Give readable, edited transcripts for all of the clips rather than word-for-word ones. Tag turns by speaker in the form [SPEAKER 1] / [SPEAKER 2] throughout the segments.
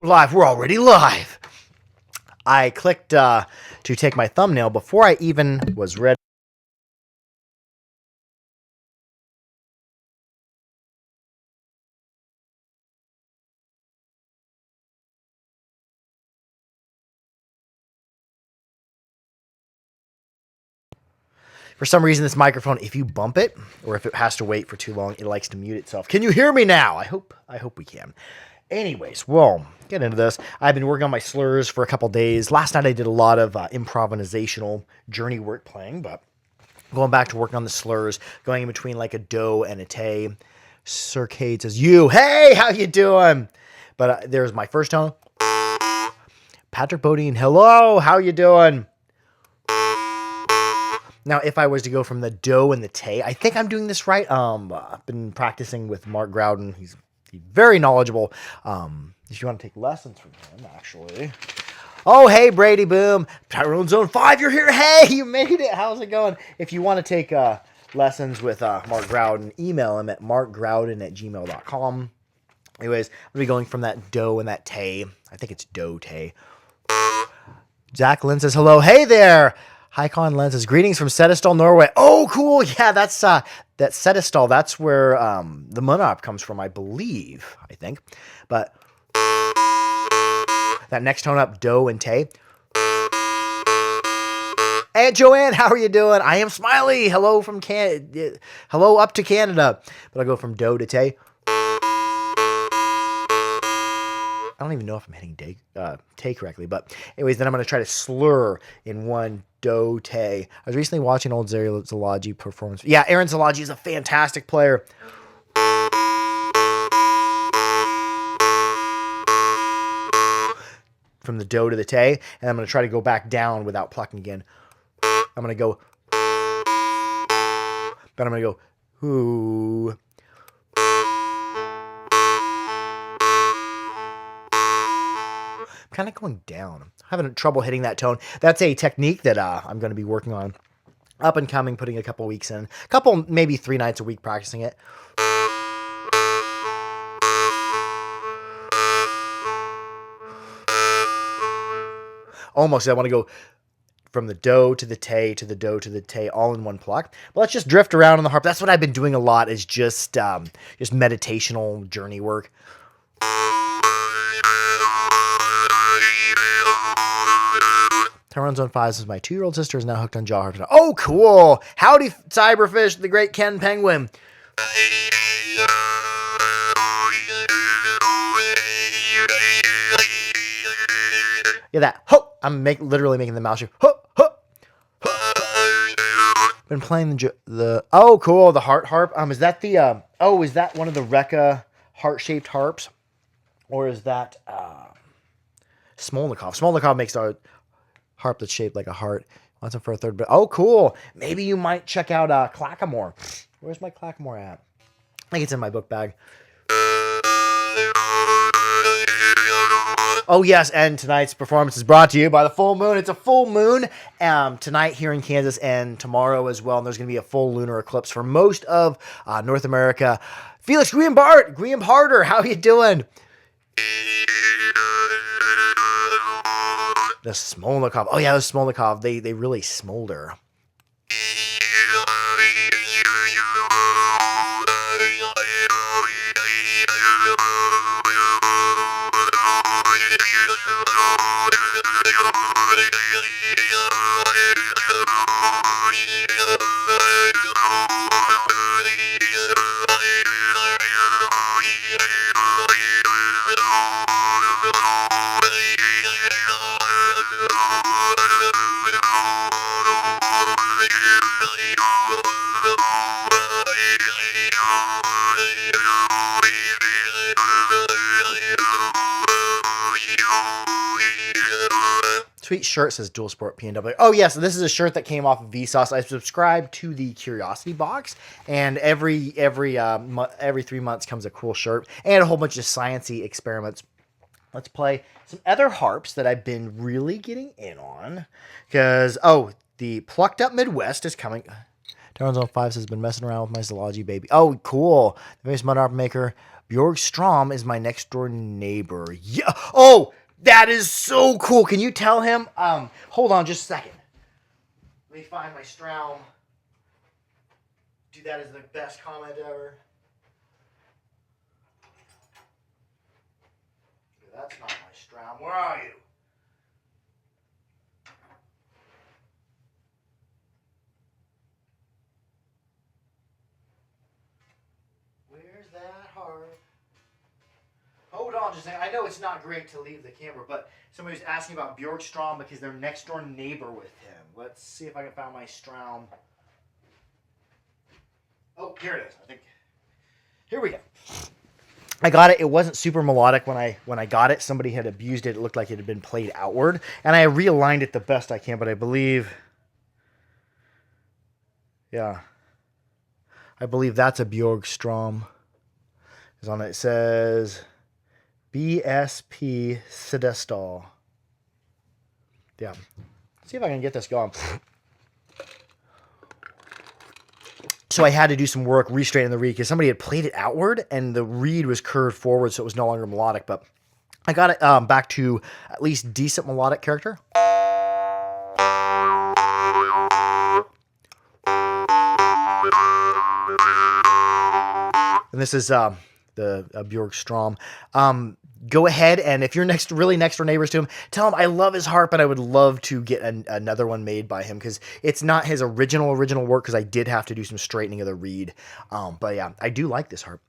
[SPEAKER 1] Live. We're already live. I clicked to take my thumbnail before I even was ready. For some reason, this microphone, if you bump it or if it has to wait for too long, it likes to mute itself. Can you hear me now? I hope we can. Anyways, well, get into this. I've been working on my slurs for a couple days. Last night I did a lot of improvisational journey work playing, but going back to working on the slurs, going in between like a do and a tay. Sir Cade says, "You, hey, how you doing?" But there's my first tone. Patrick Bodine, hello, how you doing? Now, if I was to go from the do and the tay, I think I'm doing this right. I've been practicing with Mark Groudon. He's very knowledgeable. If you want to take lessons from him, actually. Oh, hey, Brady Boom. Tyrone Zone 5, you're here. Hey, you made it. How's it going? If you want to take lessons with Mark Groudon, email him at markgroudon@gmail.com. Anyways, I'm going to be going from that do and that tay. I think it's do tay. Zach Lynn says, hello. Hey there. Hycon Lens says, greetings from Setesdal, Norway. Oh, cool. Yeah, that's that Setesdal. That's where the Monarch comes from, I believe. I think. But that next tone up, do and tay. Aunt Joanne, how are you doing? I am Smiley. Hello from hello up to Canada. But I'll go from do to tay. I don't even know if I'm hitting tay correctly, but anyways, then I'm going to try to slur in one do tay. I was recently watching old Aaron Zalagi performance. Yeah, Aaron Zalagi is a fantastic player. From the do to the tay, and I'm going to try to go back down without plucking again. I'm going to go, but I'm going to go, ooh. Kind of going down. I'm having trouble hitting that tone. That's a technique that I'm going to be working on. Up and coming, putting a couple weeks in. Maybe 3 nights a week practicing it. Almost, I want to go from the do to the tay to the do to the tay all in one pluck. But let's just drift around on the harp. That's what I've been doing a lot, is just meditational journey work. Tyrone Zone 5 says, my 2-year-old sister is now hooked on jaw harp. Oh, cool. Howdy, Cyberfish, the great Ken Penguin. Yeah, that. Ho! I'm literally making the mouse shape. Ho! Ho! Been playing the oh, cool, the heart harp. Is that the is that one of the Rekka heart-shaped harps? Or is that Smolnikov? Smolnikov makes a harp that's shaped like a heart. Wants him for a third, but oh, cool. Maybe you might check out Clackamore. Where's my Clackamore at? I think it's in my book bag. Oh, yes, and tonight's performance is brought to you by the full moon. It's a full moon tonight here in Kansas and tomorrow as well. And there's going to be a full lunar eclipse for most of North America. Felix Greenharder, how you doing? The Smolnikov. Oh, yeah, the Smolnikov. They really smolder. Sweet shirt, says Dual Sport PNW. Oh, yes, this is a shirt that came off of Vsauce. I subscribed to the Curiosity Box, and every 3 months comes a cool shirt and a whole bunch of sciencey experiments. Let's play some other harps that I've been really getting in on. Because, the Plucked Up Midwest is coming. Darren Zone 5 says, been messing around with my Zoology baby. Oh, cool. The famous mud harp maker Bjorkstrom is my next door neighbor. Yeah. Oh, that is so cool. Can you tell him? Hold on just a second. Let me find my Strom. Dude, that is the best comment ever. That's not my Strom. Where are you? Where's that Harp? Hold on just a second. I know it's not great to leave the camera, but somebody was asking about Bjorkstrom because they're next door neighbor with him. Let's see if I can find my Strom. Oh, here it is. I think. Here we go. I got it. It wasn't super melodic when I got it. Somebody had abused it. It looked like it had been played outward, and I realigned it the best I can. But I believe, yeah, I believe that's a Bjorkstrom. It's on it. It says BSP Sedestal. Yeah. Let's see if I can get this going. So I had to do some work restraining the reed because somebody had played it outward and the reed was curved forward, so it was no longer melodic. But I got it back to at least decent melodic character. And this is the Bjorkstrom. Go ahead, and if you're really next door neighbors to him, tell him I love his harp and I would love to get another one made by him because it's not his original work because I did have to do some straightening of the reed. But yeah, I do like this harp.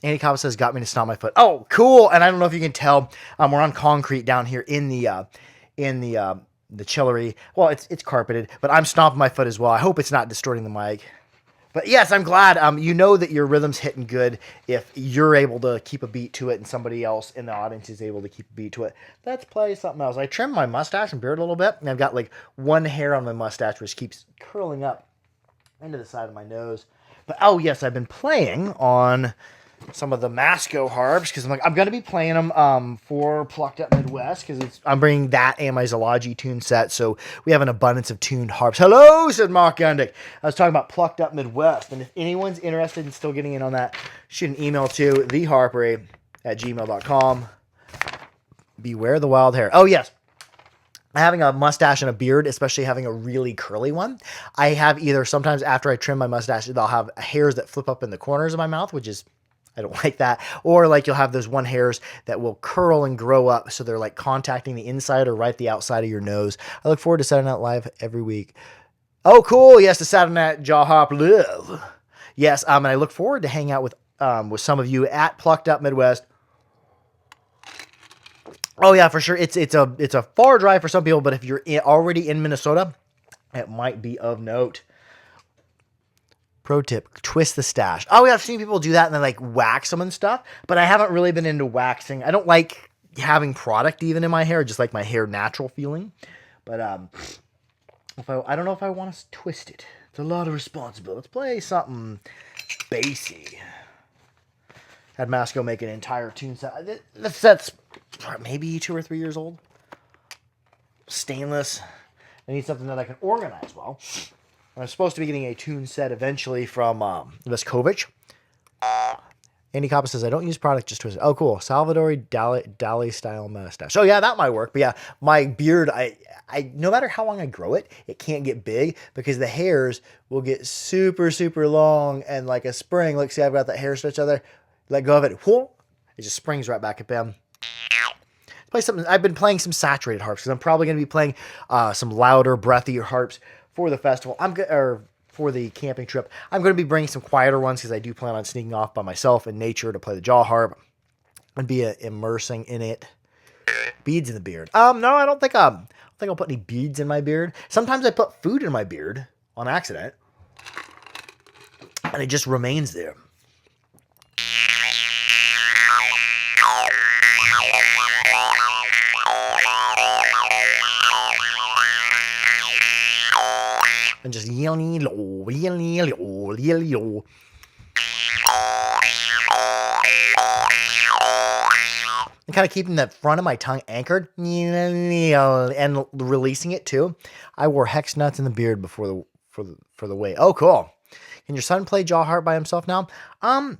[SPEAKER 1] Andy Cabo says, got me to stomp my foot. Oh, cool. And I don't know if you can tell, we're on concrete down here in the chillery. Well, it's carpeted, but I'm stomping my foot as well. I hope it's not distorting the mic. But yes, I'm glad. You know that your rhythm's hitting good if you're able to keep a beat to it and somebody else in the audience is able to keep a beat to it. Let's play something else. I trimmed my mustache and beard a little bit, and I've got like one hair on my mustache which keeps curling up into the side of my nose. But oh yes, I've been playing on some of the Masco harps because I'm going to be playing them for Plucked Up Midwest because I'm bringing that and my Zology tune set, so we have an abundance of tuned harps. Hello, said Mark Gundick. I was talking about Plucked Up Midwest, and if anyone's interested in still getting in on that, shoot an email to theharpery@gmail.com. Beware the wild hair. Oh yes, having a mustache and a beard, especially having a really curly one, I have either sometimes after I trim my mustache, they'll have hairs that flip up in the corners of my mouth, which is, I don't like that. Or like you'll have those one hairs that will curl and grow up so they're like contacting the inside or right the outside of your nose. I look forward to Saturday Night Live every week. Oh, cool. Yes, the Saturday Night Jaw Hop Live. Yes, and I look forward to hang out with some of you at Plucked Up Midwest. Oh yeah, for sure. It's a far drive for some people, but if you're already in Minnesota, it might be of note. Pro tip, twist the stash. Oh, yeah, I've seen people do that and then like wax them and stuff, but I haven't really been into waxing. I don't like having product even in my hair, just like my hair natural feeling. But I don't know if I want to twist it. It's a lot of responsibility. Let's play something bassy. Had Masco make an entire tune set. The set's maybe 2 or 3 years old. Stainless. I need something that I can organize well. I'm supposed to be getting a tune set eventually from Veskovich. Andy Coppa says, I don't use product, just twist it. Oh, cool. Salvador Dali style mustache. Oh, yeah, that might work. But yeah, my beard, I no matter how long I grow it, it can't get big because the hairs will get super, super long and like a spring. Look, see, I've got that hair stretch out there. Let go of it. Whoa, it just springs right back up in. Play something. I've been playing some saturated harps because I'm probably going to be playing some louder, breathier harps for the festival. For the camping trip. I'm going to be bringing some quieter ones because I do plan on sneaking off by myself in nature to play the jaw harp. and be immersing in it. Beads in the beard. No, I don't think I'll put any beads in my beard. Sometimes I put food in my beard on accident, and it just remains there. And just yelling low, yelling low, yelling low. And kind of keeping the front of my tongue anchored and releasing it too. I wore hex nuts in the beard before the weight. Oh, cool. Can your son play jaw harp by himself now? I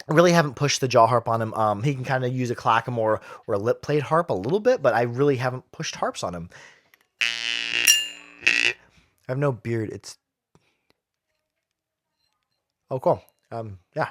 [SPEAKER 1] really haven't pushed the jaw harp on him. He can kind of use a clackamore or a lip played harp a little bit, but I really haven't pushed harps on him. I have no beard. It's oh cool. Yeah.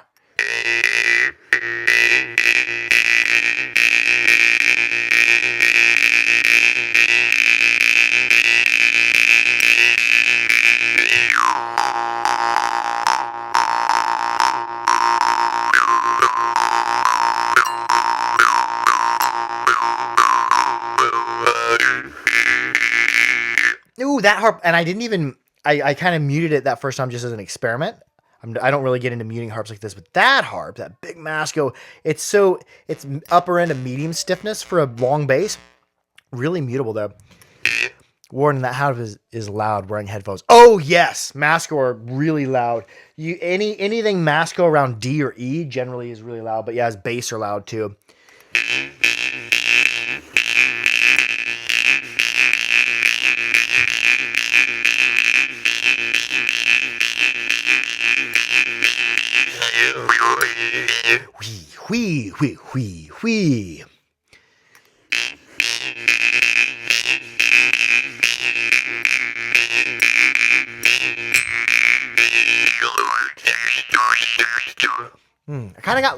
[SPEAKER 1] Ooh, that harp, and I didn't even, I kind of muted it that first time just as an experiment. I don't really get into muting harps like this, but that harp, that big Masco, it's upper end of medium stiffness for a long bass. Really mutable though. Warning, that harp is loud wearing headphones. Oh yes, Masco are really loud. Anything Masco around D or E generally is really loud, but yeah, his bass are loud too. Whee, whee, whee, whee.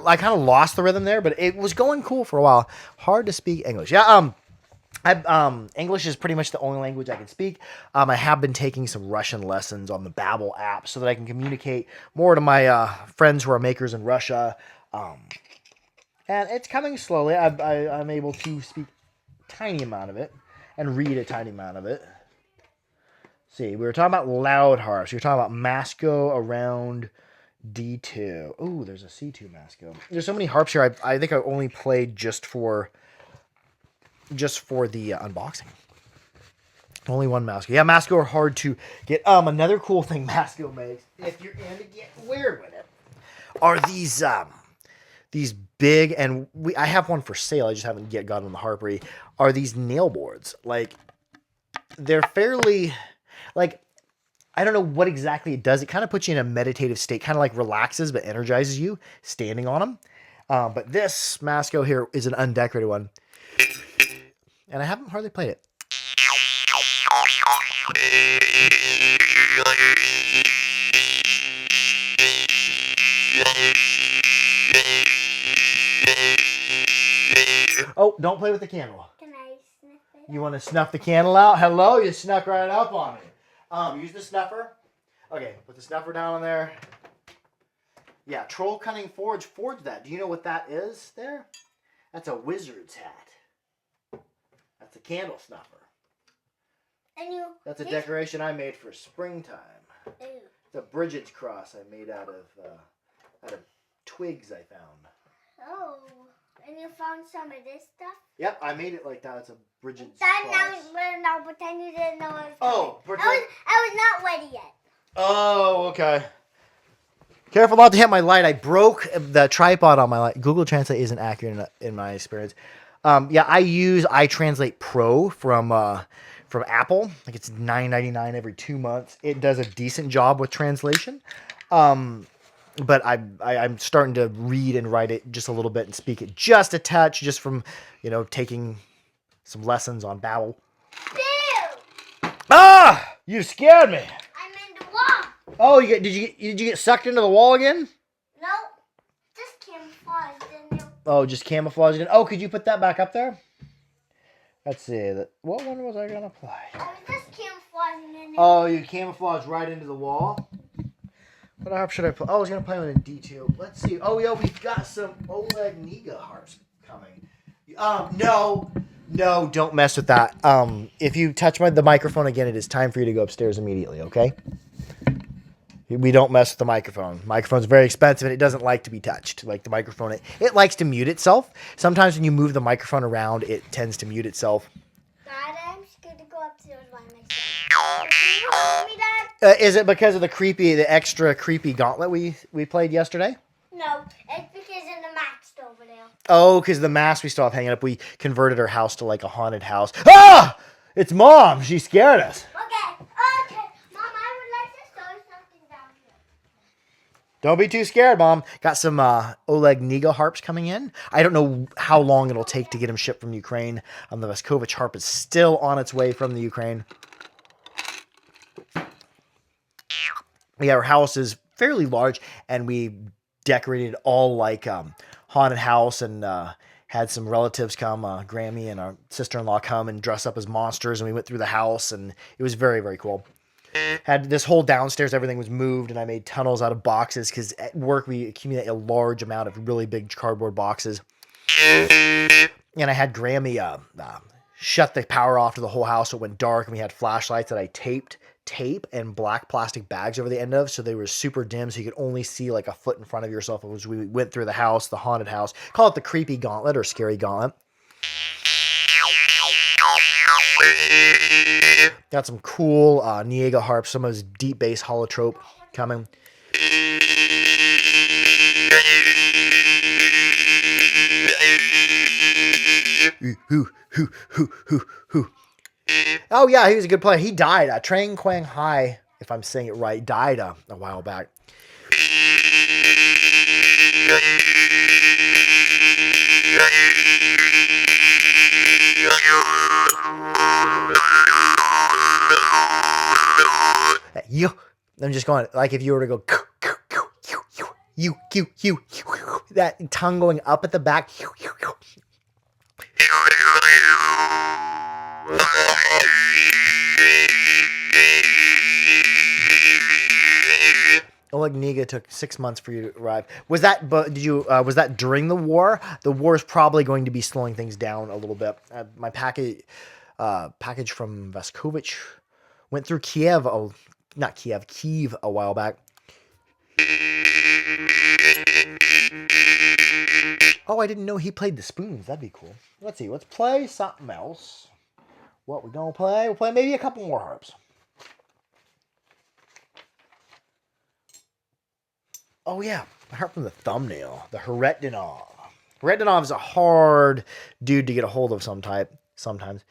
[SPEAKER 1] I kind of lost the rhythm there, but it was going cool for a while. Hard to speak English. Yeah, English is pretty much the only language I can speak. I have been taking some Russian lessons on the Babbel app so that I can communicate more to my friends who are makers in Russia. And it's coming slowly. I'm able to speak a tiny amount of it and read a tiny amount of it. See, we were talking about loud harps. We were talking about Masco around D2. Ooh, there's a C2 Masco. There's so many harps here. I think I only played just for the unboxing. Only one Masco. Yeah, Masco are hard to get. Another cool thing Masco makes, if you're into getting weird with it, are these big, and I have one for sale. I just haven't yet gotten on the Harpery. Are these nail boards? Like, they're fairly, like, I don't know what exactly it does. It kind of puts you in a meditative state, kind of like relaxes but energizes you standing on them. But this Masco here is an undecorated one, and I haven't hardly played it. Oh, don't play with the candle.
[SPEAKER 2] Can I sniff it?
[SPEAKER 1] You want to snuff the candle out? Hello, you snuck right up on me. Use the snuffer. Okay, put the snuffer down on there. Yeah, Troll Cunning Forge forged that. Do you know what that is there? That's a wizard's hat. That's a candle snuffer. That's a decoration I made for springtime.
[SPEAKER 2] Ew.
[SPEAKER 1] It's a Bridget's cross I made out of twigs I found.
[SPEAKER 2] Oh, and you found some of this stuff?
[SPEAKER 1] Yep, I made it like that. It's a Bridget's
[SPEAKER 2] cross. No, pretend you didn't know it was coming. I was not ready yet.
[SPEAKER 1] Oh, okay. Careful not to hit my light. I broke the tripod on my light. Google Translate isn't accurate in my experience. Yeah, I Translate Pro from Apple. Like, it's $9.99 every 2 months. It does a decent job with translation. But I'm starting to read and write it just a little bit and speak it just a touch, just from, taking some lessons on Babbel.
[SPEAKER 2] Bill!
[SPEAKER 1] Ah! You scared me.
[SPEAKER 2] I'm in the wall.
[SPEAKER 1] Oh, did you get sucked into the wall again?
[SPEAKER 2] No, just camouflage, didn't you?
[SPEAKER 1] Oh, just camouflage again. Oh, could you put that back up there? Let's see. What one was I gonna play?
[SPEAKER 2] I was just camouflaging in it.
[SPEAKER 1] Oh, you camouflage right into the wall. What harp should I play? Oh, I was gonna play with a D2. Let's see. Oh, yeah, we've got some Oleg Niga harps. coming. No, don't mess with that. If you touch the microphone again, it is time for you to go upstairs immediately, okay? We don't mess with the microphone. Microphone's very expensive and it doesn't like to be touched. Like the microphone, it likes to mute itself. Sometimes when you move the microphone around, it tends to mute itself.
[SPEAKER 2] Dad, I'm scared to go upstairs by myself. Can you help me, Dad?
[SPEAKER 1] Is it because of the extra creepy gauntlet we played yesterday?
[SPEAKER 2] No, it's because of the mask over there.
[SPEAKER 1] Oh, because the mask we still have hanging up. We converted our house to like a haunted house. Ah! It's Mom. She scared us.
[SPEAKER 2] Okay. Mom, I would like to throw something down here.
[SPEAKER 1] Don't be too scared, Mom. Got some Oleg Niga harps coming in. I don't know how long it'll take to get them shipped from Ukraine. The Veskovich harp is still on its way from the Ukraine. Yeah, our house is fairly large, and we decorated all like haunted house, and had some relatives come, Grammy and our sister-in-law come and dress up as monsters, and we went through the house, and it was very, very cool. Had this whole downstairs, everything was moved, and I made tunnels out of boxes because at work we accumulate a large amount of really big cardboard boxes. And I had Grammy shut the power off to the whole house so it went dark, and we had flashlights that I taped tape and black plastic bags over the end of, so they were super dim, so you could only see like a foot in front of yourself as we went through the house, the haunted house. Call it the creepy gauntlet or scary gauntlet. Got some cool Niega harps, some of his deep bass holotrope coming. Oh yeah, he was a good player. He died. Trang Quang Hai, if I'm saying it right, died a while back. I'm just going like if you were to go that tongue going up at the back. Oleg Niga took 6 months for you to arrive. Was that? But did you? Was that during the war? The war is probably going to be slowing things down a little bit. My package from Veskovich went through Kiev. Not Kiev, Kyiv a while back. Oh, I didn't know he played the spoons. That'd be cool. Let's see. Let's play something else. What we gonna play? We'll play maybe a couple more harps. Oh yeah, a harp from the thumbnail. The Haretdinov. Haretdinov is a hard dude to get a hold of sometimes.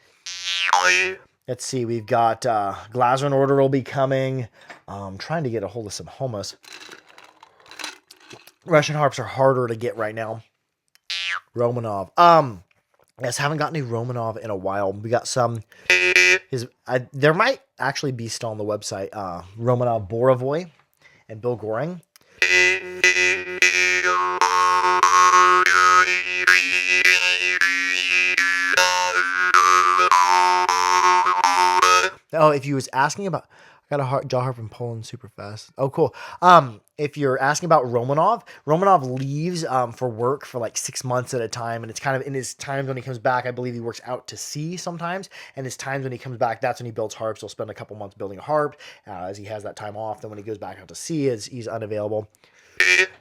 [SPEAKER 1] Let's see. We've got Glazrin Order will be coming. Trying to get a hold of some homos. Russian harps are harder to get right now. Romanov. Yes, haven't got any Romanov in a while. We got some. There might actually be still on the website. Romanov Borovoy and Bill Goring. Oh, if you was asking about, I got a jaw harp from Poland super fast. Oh, cool. If you're asking about Romanov leaves for work for like 6 months at a time, and it's kind of in his times when he comes back. I believe he works out to sea sometimes, and his times when he comes back, that's when he builds harps. He'll spend a couple months building a harp as he has that time off. Then when he goes back out to sea, he's unavailable.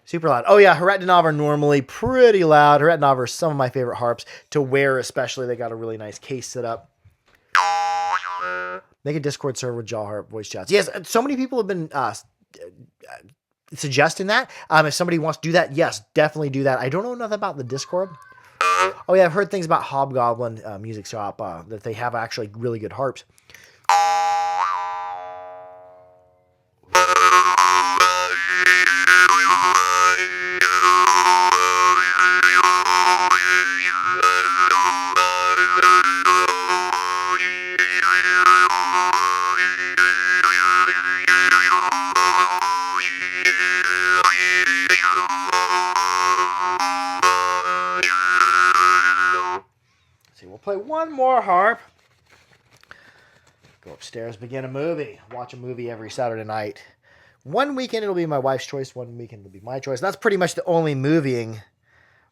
[SPEAKER 1] Super loud. Oh yeah, Haretdinov are normally pretty loud. Haretdinov are some of my favorite harps to wear, especially. They got a really nice case set up. Make a Discord server with jaw harp voice chats. Yes, so many people have been suggesting that. If somebody wants to do that, yes, definitely do that. I don't know nothing about the Discord. Oh yeah, I've heard things about Hobgoblin Music Shop that they have actually really good harps. Play one more harp. Go upstairs, begin a movie. Watch a movie every Saturday night. One weekend it'll be my wife's choice, one weekend it'll be my choice. That's pretty much the only movieing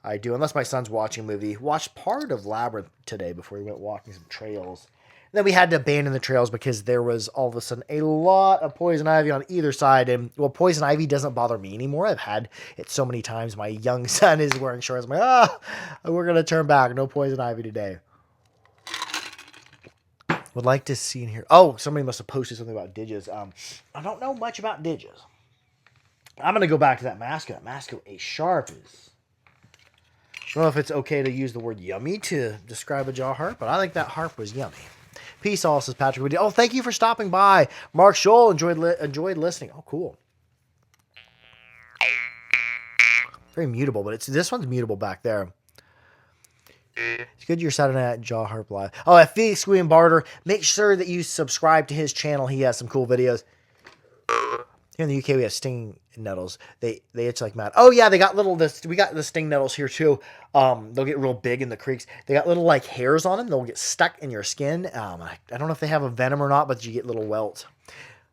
[SPEAKER 1] I do, unless my son's watching a movie. Watched part of Labyrinth today before we went walking some trails. And then we had to abandon the trails because there was all of a sudden a lot of poison ivy on either side. And, well, poison ivy doesn't bother me anymore. I've had it so many times. My young son is wearing shorts. I'm like, we're going to turn back. No poison ivy today. Would like to see in here. Oh, somebody must have posted something about Digis. I don't know much about Digis. I'm going to go back to that Masco. That Masco A Sharp is... I don't know if it's okay to use the word yummy to describe a jaw harp, but I think that harp was yummy. Peace all, says Patrick. Oh, thank you for stopping by. Mark Scholl enjoyed listening. Oh, cool. Very mutable, but this one's mutable back there. It's good you're Saturday Night Jaw Harp Live. Oh, at Felix Squee and Barter, make sure that you subscribe to his channel. He has some cool videos. Here in the UK, we have sting nettles. They itch like mad. Oh yeah, they got we got the sting nettles here too. They'll get real big in the creeks. They got little like hairs on them. They'll get stuck in your skin. I don't know if they have a venom or not, but you get little welts.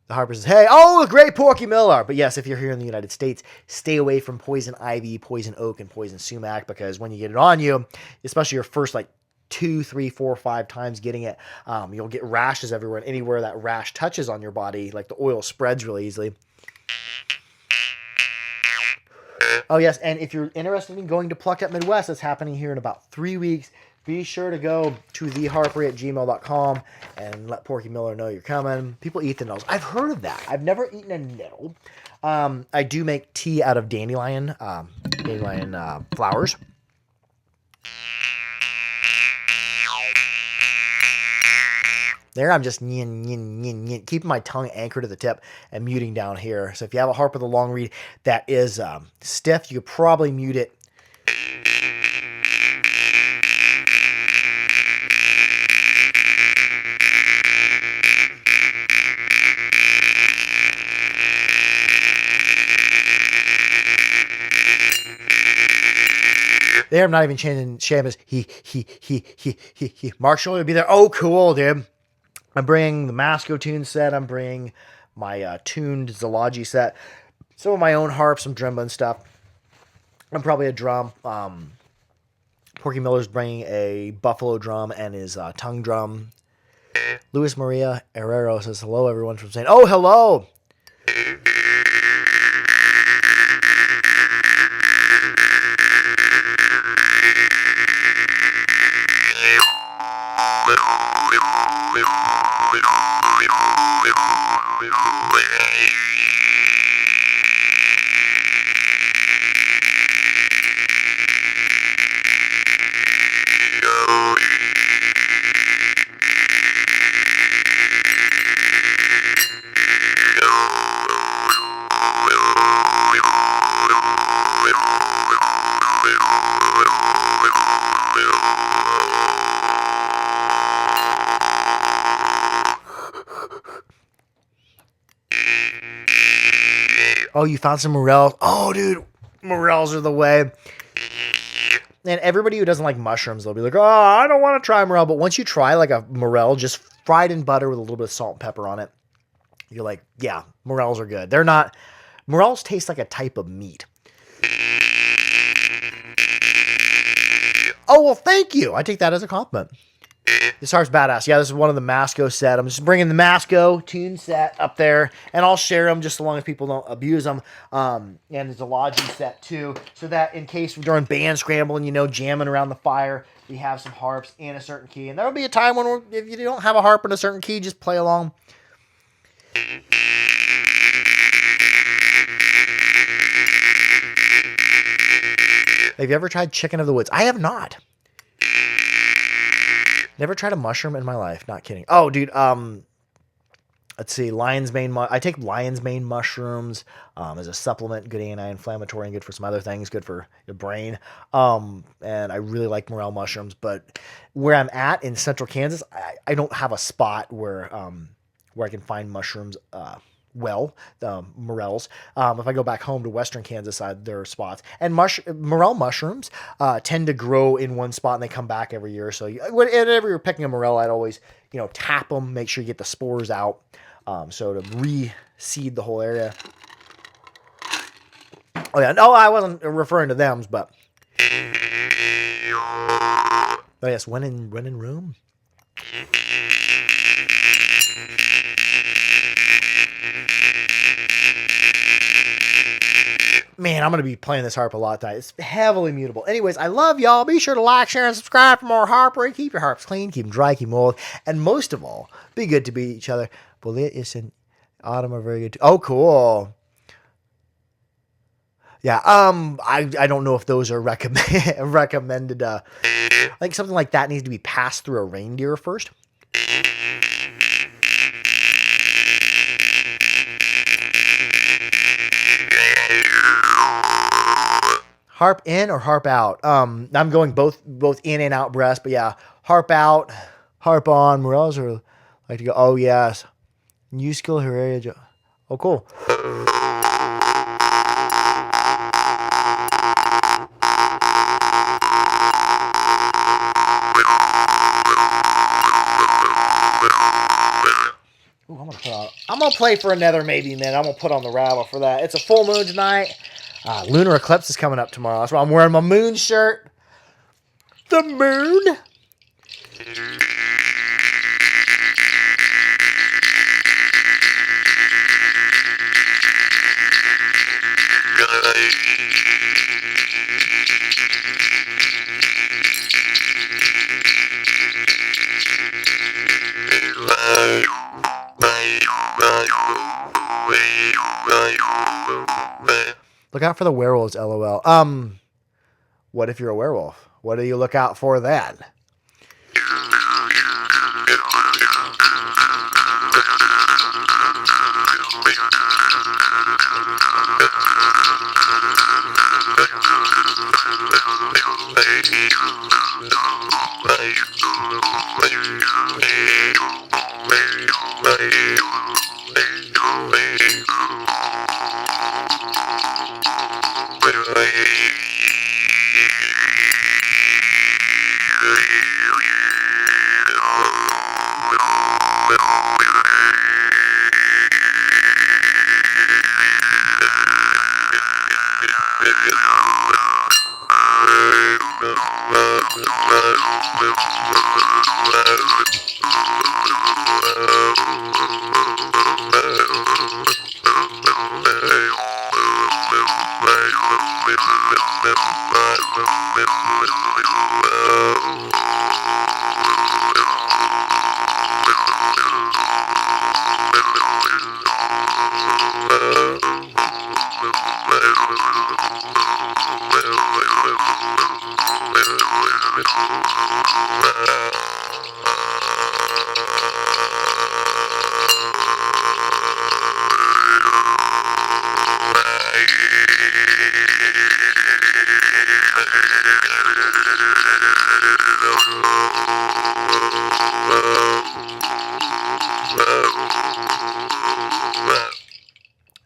[SPEAKER 1] The Harper says, hey, oh, the great Porky Miller. But yes, if you're here in the United States, stay away from poison ivy, poison oak, and poison sumac, because when you get it on you, especially your first like 2, 3, 4, 5 times getting it, you'll get rashes everywhere. And anywhere that rash touches on your body, like the oil spreads really easily. Oh, yes, and if you're interested in going to Plucked Up Midwest, that's happening here in about 3 weeks. Be sure to go to theharpery@gmail.com and let Porky Miller know you're coming. People eat the nettles. I've heard of that. I've never eaten a nettle. I do make tea out of dandelion flowers. There, I'm just keeping my tongue anchored to the tip and muting down here. So if you have a harp with a long reed that is stiff, you could probably mute it. There, I'm not even changing Shamus. He. Mark Scholl will be there. Oh, cool, dude. I'm bringing the Masco tune set. I'm bringing my tuned Zoology set. Some of my own harps, some drum and stuff. I'm probably a drum. Porky Miller's bringing a buffalo drum and his tongue drum. Luis Maria Herrero says hello, everyone from saying, oh, hello. Oh, you found some morels. Oh, dude, morels are the way. And everybody who doesn't like mushrooms, they'll be like, oh, I don't want to try morel. But once you try like a morel, just fried in butter with a little bit of salt and pepper on it, you're like, yeah, morels are good. They're not, morels taste like a type of meat. Oh, well, thank you. I take that as a compliment. This harp's badass. Yeah, this is one of the Masco set. I'm just bringing the Masco tune set up there, and I'll share them just so long as people don't abuse them. And there's a Logi set too, so that in case during band scrambling, jamming around the fire, we have some harps in a certain key. And there'll be a time when if you don't have a harp in a certain key, just play along. Have you ever tried chicken of the woods? I have not. Never tried a mushroom in my life. Not kidding. Oh, dude. Let's see. Lion's mane. I take lion's mane mushrooms as a supplement. Good anti-inflammatory and good for some other things. Good for your brain. And I really like morel mushrooms. But where I'm at in central Kansas, I don't have a spot where I can find mushrooms. Morels. If I go back home to western Kansas, there are spots. And morel mushrooms tend to grow in one spot and they come back every year. So whenever you're picking a morel, I'd always, tap them, make sure you get the spores out. So to reseed the whole area. Oh yeah, no, I wasn't referring to them, but Oh yes, when in room. Man, I'm going to be playing this harp a lot tonight. It's heavily mutable. Anyways, I love y'all. Be sure to like, share, and subscribe for more harpery. Keep your harps clean, keep them dry, keep them old. And most of all, be good to be each other. Bullet is in autumn are very good. Oh, cool. Yeah, I don't know if those are recommended. I think something like that needs to be passed through a reindeer first. Harp in or harp out? I'm going both in and out breath, but yeah, harp out, harp on. Where else are like to go? Oh yes, new skill here. Oh cool. Ooh, I'm gonna play for another maybe minute. I'm gonna put on the rattle for that. It's a full moon tonight. Lunar eclipse is coming up tomorrow. That's why I'm wearing my moon shirt. The moon. Look out for the werewolves, LOL. What if you're a werewolf? What do you look out for then?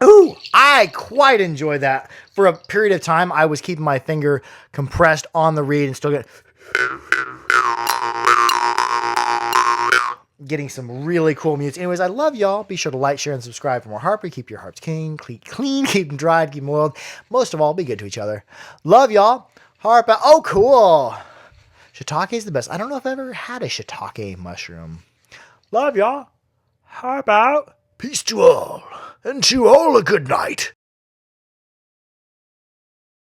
[SPEAKER 1] Ooh, I quite enjoyed that. For a period of time, I was keeping my finger compressed on the reed and still getting some really cool mutes. Anyways, I love y'all. Be sure to like, share, and subscribe for more harpy. Keep your harps clean, keep them dried, keep them oiled. Most of all, be good to each other. Love y'all. Harp out. Oh, cool. Shiitake is the best. I don't know if I've ever had a shiitake mushroom. Love y'all. Harp out. Peace to all, and to all a good night.